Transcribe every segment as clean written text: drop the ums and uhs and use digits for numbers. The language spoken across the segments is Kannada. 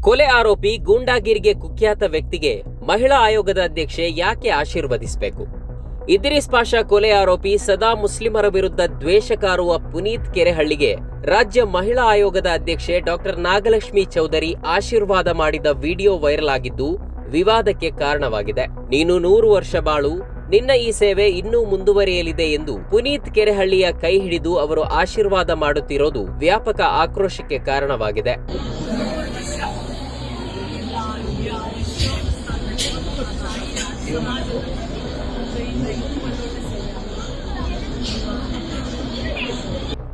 ಕೊಲೆ ಆರೋಪಿ ಗೂಂಡಾಗಿರಿಗೆ ಕುಖ್ಯಾತ ವ್ಯಕ್ತಿಗೆ ಮಹಿಳಾ ಆಯೋಗದ ಅಧ್ಯಕ್ಷೆ ಯಾಕೆ ಆಶೀರ್ವದಿಸಬೇಕು? ಇದ್ರಿಸ್ ಪಾಷಾ ಕೊಲೆ ಆರೋಪಿ ಸದಾ ಮುಸ್ಲಿಮರ ವಿರುದ್ಧ ದ್ವೇಷ ಕಾರುವ ಪುನೀತ್ ಕೆರೆಹಳ್ಳಿಗೆ ರಾಜ್ಯ ಮಹಿಳಾ ಆಯೋಗದ ಅಧ್ಯಕ್ಷೆ ಡಾಕ್ಟರ್ ನಾಗಲಕ್ಷ್ಮಿ ಚೌಧರಿ ಆಶೀರ್ವಾದ ಮಾಡಿದ ವಿಡಿಯೋ ವೈರಲ್ ಆಗಿದ್ದು ವಿವಾದಕ್ಕೆ ಕಾರಣವಾಗಿದೆ. ನೀನು 100 ವರ್ಷ ಬಾಳು, ನಿನ್ನ ಈ ಸೇವೆ ಇನ್ನೂ ಮುಂದುವರಿಯಲಿದೆ ಎಂದು ಪುನೀತ್ ಕೆರೆಹಳ್ಳಿಯ ಕೈ ಹಿಡಿದು ಅವರು ಆಶೀರ್ವಾದ ಮಾಡುತ್ತಿರೋದು ವ್ಯಾಪಕ ಆಕ್ರೋಶಕ್ಕೆ ಕಾರಣವಾಗಿದೆ.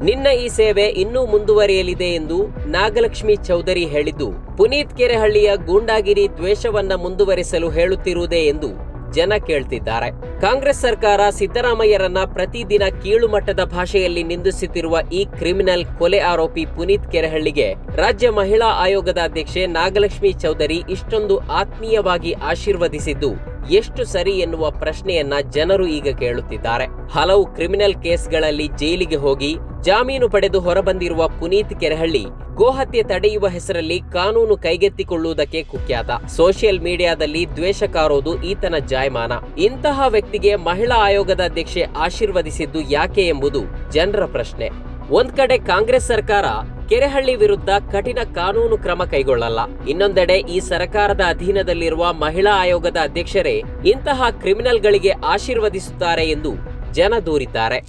ನಿನ್ನ ಈ ಸೇವೆ ಇನ್ನೂ ಮುಂದುವರಿಯಲಿದೆ ಎಂದು ನಾಗಲಕ್ಷ್ಮಿ ಚೌಧರಿ ಹೇಳಿದ್ದು ಪುನೀತ್ ಕೆರೆಹಳ್ಳಿಯ ಗೂಂಡಾಗಿರಿ ದ್ವೇಷವನ್ನ ಮುಂದುವರಿಸಲು ಹೇಳುತ್ತಿರುವುದೇ ಎಂದು ಜನ ಕೇಳ್ತಿದ್ದಾರೆ. ಕಾಂಗ್ರೆಸ್ ಸರ್ಕಾರ ಸಿದ್ದರಾಮಯ್ಯರನ್ನ ಪ್ರತಿದಿನ ಕೀಳುಮಟ್ಟದ ಭಾಷೆಯಲ್ಲಿ ನಿಂದಿಸುತ್ತಿರುವ ಈ ಕ್ರಿಮಿನಲ್ ಕೊಲೆ ಆರೋಪಿ ಪುನೀತ್ ಕೆರೆಹಳ್ಳಿಗೆ ರಾಜ್ಯ ಮಹಿಳಾ ಆಯೋಗದ ಅಧ್ಯಕ್ಷೆ ನಾಗಲಕ್ಷ್ಮಿ ಚೌಧರಿ ಇಷ್ಟೊಂದು ಆತ್ಮೀಯವಾಗಿ ಆಶೀರ್ವದಿಸಿದ್ದು ಎಷ್ಟು ಸರಿ ಎನ್ನುವ ಪ್ರಶ್ನೆಯನ್ನ ಜನರು ಈಗ ಕೇಳುತ್ತಿದ್ದಾರೆ. ಹಲವು ಕ್ರಿಮಿನಲ್ ಕೇಸ್ಗಳಲ್ಲಿ ಜೈಲಿಗೆ ಹೋಗಿ ಜಾಮೀನು ಪಡೆದು ಹೊರಬಂದಿರುವ ಪುನೀತ್ ಕೆರೆಹಳ್ಳಿ ಗೋಹತ್ಯೆ ತಡೆಯುವ ಹೆಸರಲ್ಲಿ ಕಾನೂನು ಕೈಗೆತ್ತಿಕೊಳ್ಳುವುದಕ್ಕೆ ಕುಖ್ಯಾತ. ಸೋಷಿಯಲ್ ಮೀಡಿಯಾದಲ್ಲಿ ದ್ವೇಷ ಕಾರೋದು ಈತನ ಜಾಯಮಾನ. ಇಂತಹ ವ್ಯಕ್ತಿಗೆ ಮಹಿಳಾ ಆಯೋಗದ ಅಧ್ಯಕ್ಷೆ ಆಶೀರ್ವದಿಸಿದ್ದು ಯಾಕೆ ಎಂಬುದು ಜನರ ಪ್ರಶ್ನೆ. ಒಂದ್ ಕಡೆ ಕಾಂಗ್ರೆಸ್ ಸರ್ಕಾರ ಕೆರೆಹಳ್ಳಿ ವಿರುದ್ಧ ಕಠಿಣ ಕಾನೂನು ಕ್ರಮ ಕೈಗೊಳ್ಳಲ್ಲ, ಇನ್ನೊಂದೆಡೆ ಈ ಸರ್ಕಾರದ ಅಧೀನದಲ್ಲಿರುವ ಮಹಿಳಾ ಆಯೋಗದ ಅಧ್ಯಕ್ಷರೇ ಇಂತಹ ಕ್ರಿಮಿನಲ್ಗಳಿಗೆ ಆಶೀರ್ವದಿಸುತ್ತಾರೆ ಎಂದು ಜನ ದೂರಿದ್ದಾರೆ.